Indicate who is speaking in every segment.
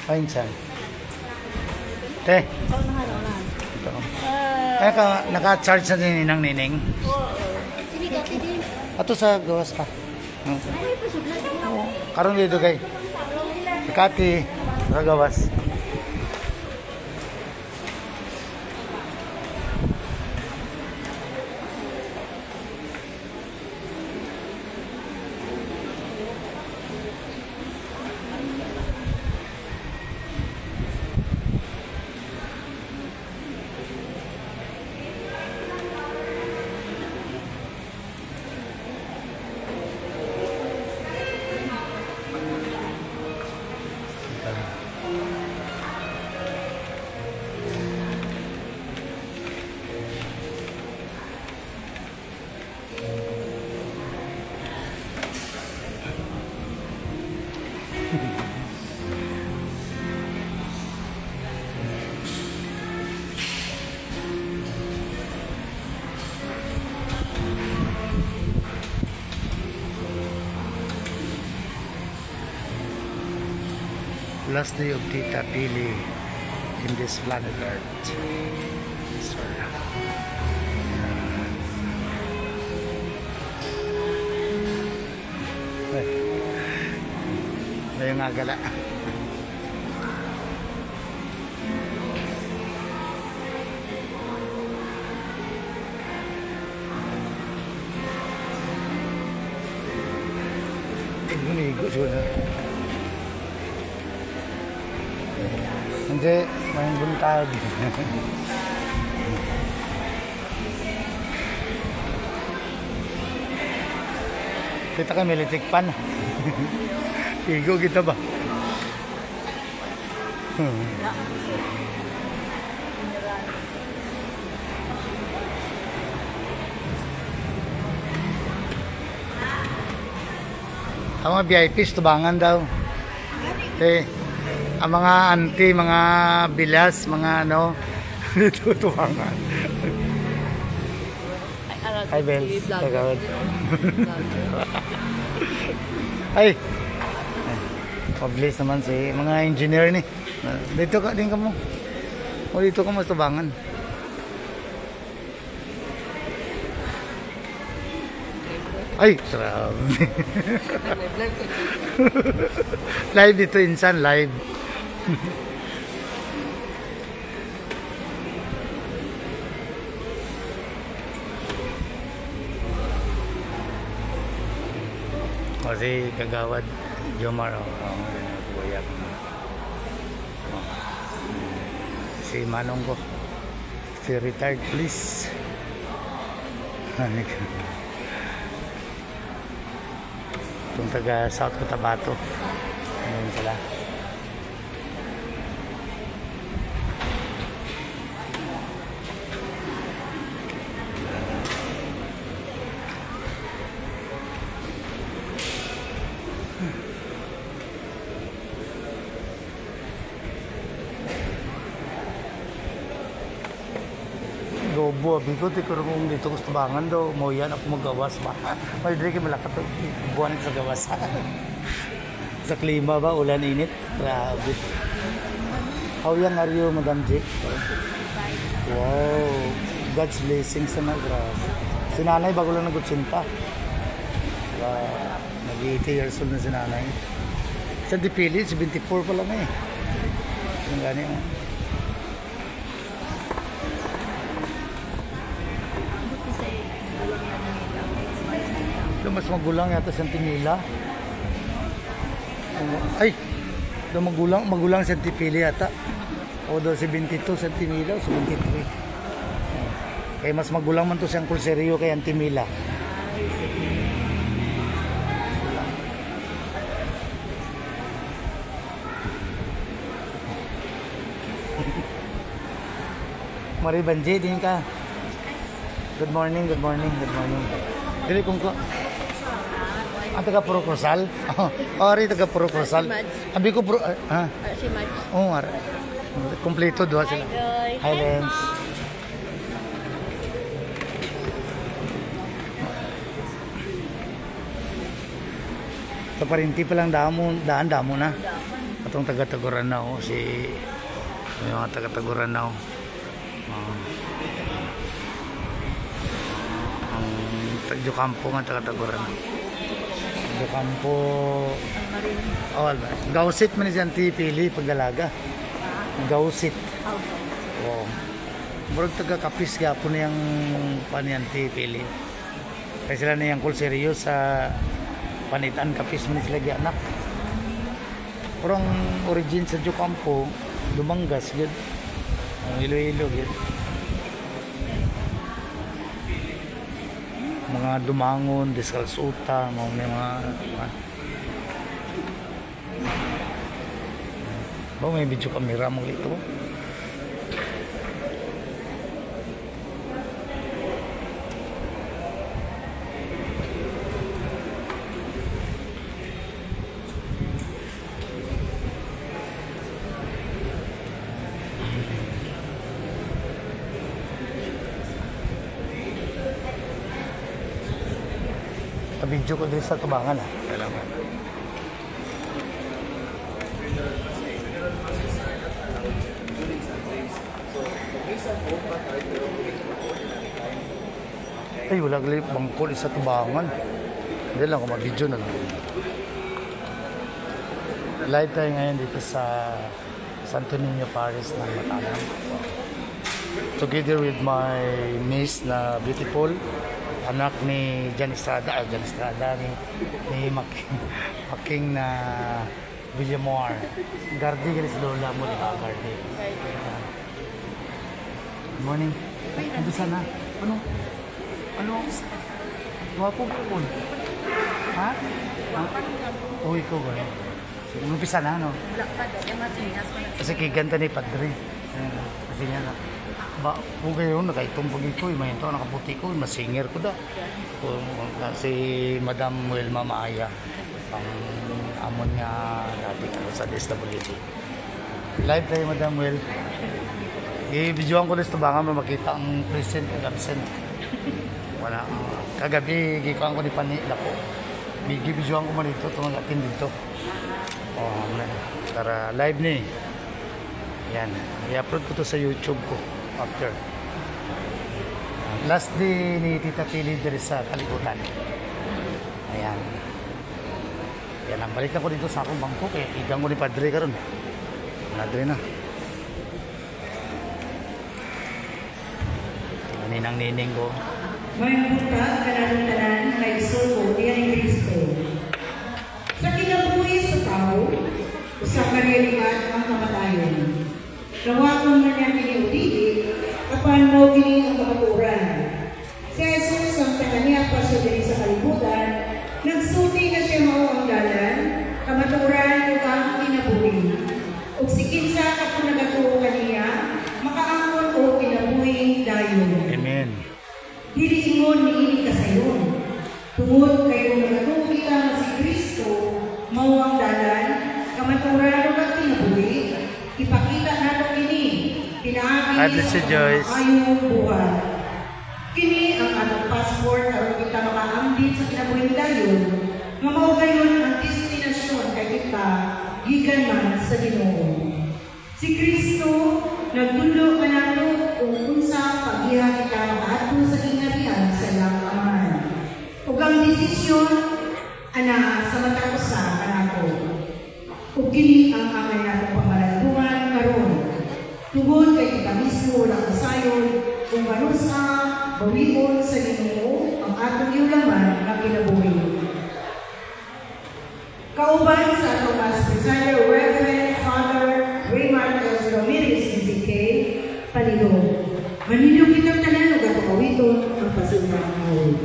Speaker 1: Ay, insan. Te. Ito. Kaya ka, naka-charge na din ng nining. Ato sa gawas pa. Karon dito kay. Kati, sa gawas. Last day of Tita Pili in this planet Earth. Sorry. May nga gala. Gumigo siya. Hindi, may buntag. Kita kami litik pan. Igo kita ba? Ang mga VIPs, tubangan daw. Ang mga auntie, mga bilas, mga ano, dito tuwangan. Hi, Bel. Tagawad. Ay! Pabilis naman si mga engineer ni. Dito ka din ka mo. O dito ka mo tubangan. Ay! Sarap. Live dito, insan. Live. Kasi kagawad Jomar si manong ko si retired police itong taga South Cotabato ayun sila. Gobo, bigot ikurong dito ko sa tubangan daw. Mo yan ako magawas ba. May diri malakat buwan sa gawas. Sa klima ba, ulan init. Grabe. How young are you, Madam J? Wow. God's blessings na grabe. Si nanay bago lang nag-80. Nag-80 years old na si nanay. Sa Dipili, 74 pa lang eh. Yung gani mo. Mas magulang yata sa Timila. Ay, magulang sa Tipili yata. O daw si 22 sa Timila, sa 23. Kaya mas magulang man to siyang Kulserio kay Antimila. Mari Banji, din ka. Good morning, good morning, good morning. Dili kung ko. Ang taga Puro Cruzal? Oh, ari taga Puro Cruzal. Abi ko Puro, ha?
Speaker 2: Si Mads.
Speaker 1: Oh, ara. Kompleto duha sila. Hi, Lens. Sa Parinti pa lang daan damo na. At itong taga-Tagoranaw, may mga taga-Tagoranaw. Ang Jukampo nga taga-Tagoranaw. Jukampo. Oh, Gausit man siya ti pili pagdalaga. Gausit. Oh. Murag taga-Kapis gapon na yung panian ti pili. Kaya sila na yung kulseryo sa panitan Kapis man sila gianak. Pero ang origin sa Jukampo, Dumangas yun. Iloilo yun. Mga Dumangon, Descalzuta, mga ba may video camera mo ito. Video ko din sa tubangan Kailangan. Ay, wala gali bangkol sa tubangan. Hindi lang ako mag-video na lang. Live tayo ngayon dito sa Santo Niño Paris ng Matalang. Together with my niece na beautiful. Anak ni Jan Estrada, ni Making na Villamor. Gardi ka sa lola mo, di ba? Gardi. Good morning. Umpisa na. Ano? Wapo po. Ha? Uy ko ba? Umpisa na, no? Kasi kiganta ni Padre. Kasi niya na. Ba, po ngayon, nakaitong pag ito, may ito, nakaputi ko, masinger ko da. Si Madam Wilma Maaya, ang amon nga dati ko sa DSWD. Live tayo, Madam Wil. I-videoan ko dito baka makita ang present at absent. Wala. Kagabi, gikuan ko ni Panila ko. I-videoan ko man dito, tumangatin dito. Tara, live ni. Yan. I-upload ko to sa YouTube ko. After. Last day ni Tita Pili diri sa Kalibutan. Ayan. Yan ang balik ako dito sa akong bangko kaya igang ko ni Padre karon. Padre na. Kaninang nining ko.
Speaker 2: May buta kanang-tanan kay Soto diyan ni Kristo. Sa kinabuhi sa tao, sa kariyalidad ang kamatayon. Nawakon na niya kiniudili, kapan mo gini ang kamaturan. Si Jesus ang tanganiya pa siya din sa kalibutan, nagsuti na siya mao ang dalan, kamaturan o ang kinabuhi. O si kinsa ako nagatuo kaniya, makaangkon o kinabuhi dayon.
Speaker 1: Amen.
Speaker 2: Dili ingon ni ini kasayon. Tungod kayo nagatuo kita si Kristo, mao ang dalan, kamaturan o ang kinabuhi. Ipakita nato kini, pinaagi sa ayong buwan. Kini ang atong passport aron kita makaambit sa kinabuhing dayon, nga mao gayon ang destinasyon kay kita gikan man sa Ginoo. Si Kristo nagtudlo kanato kung unsa paggiha kita makaadto sa ingarihan sa iyang amahan. Ug ang desisyon ana sa matag usa kanato. Ug kini ang amay nato pamalandungan karon. Tungod kay kita mismo lang kasayon kung manusa bawihon sa Ginoo ang atong yulaman nga kinabuhi. Kauban sa atong Mass President Reverend Father Raymond S. Ramirez DZK Palihog. Manilog kitang tanan ug atong awiton ang pasunang awit.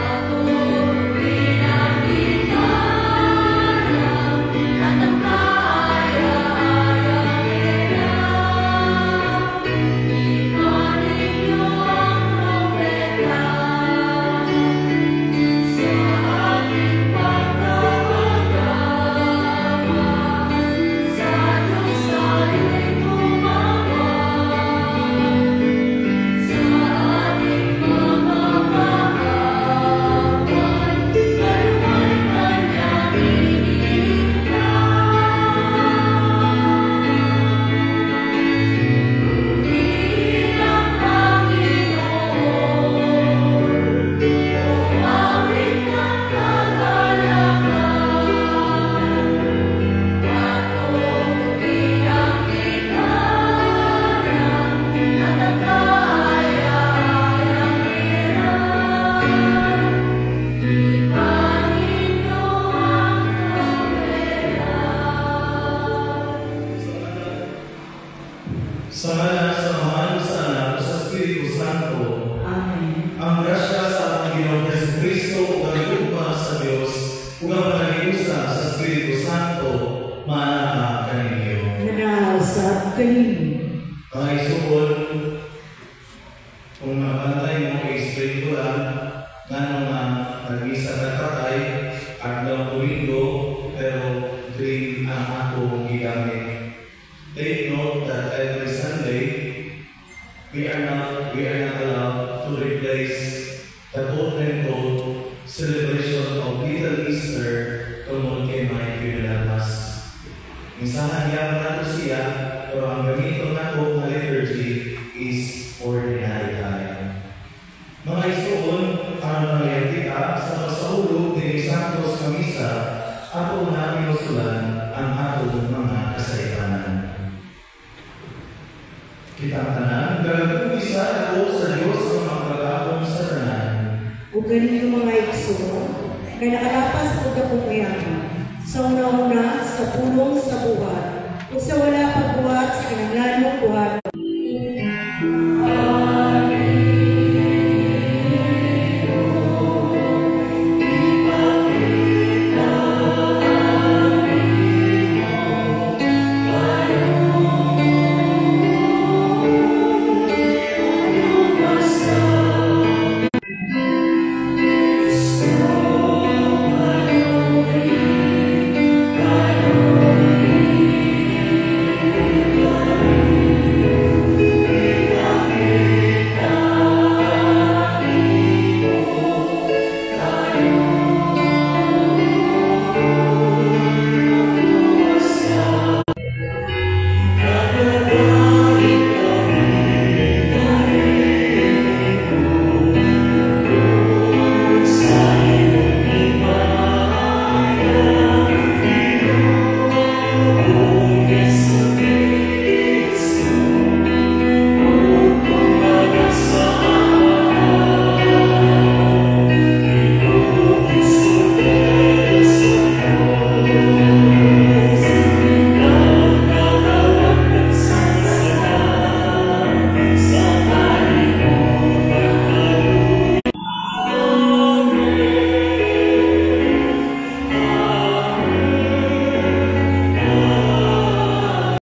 Speaker 3: Aku Sa ngalan sa Ama, sa Anak, sa Espiritu Santo.
Speaker 2: Amen.
Speaker 3: Ang grasya sa ating Ginoong Jesucristo, ug ang lugma sa Dios, ug ang panagiusa sa Espiritu Santo, maanaa kaninyo.
Speaker 2: Nanasa kanin.
Speaker 3: Mga isukol, kung mabantay mo kay Espirituan, ngano nga nag-isa na tatay, adlaw Domingo, pero green ang akong gigamit. Take note that every Sunday, we are not allowed to replace the quote and quote celebration of Little Easter tungkol kay my funeral mass. Minsan hanggang nato siya, pero ang gamito na ko na liturgy is ordinary time. Mga isuon, ang nangyayari sa pasahulog ni Santos Camisa, ako na pinusulan ang atong mga kasaypanan. Kitang tanan, gagawisa ako sa Diyos ang magkagakong sa tanan.
Speaker 2: O ganito mga igsoon, kaya nakalapas ko akong yaman, sa una-una, sa pulong, sa buhat, o sa wala pagbuhat sa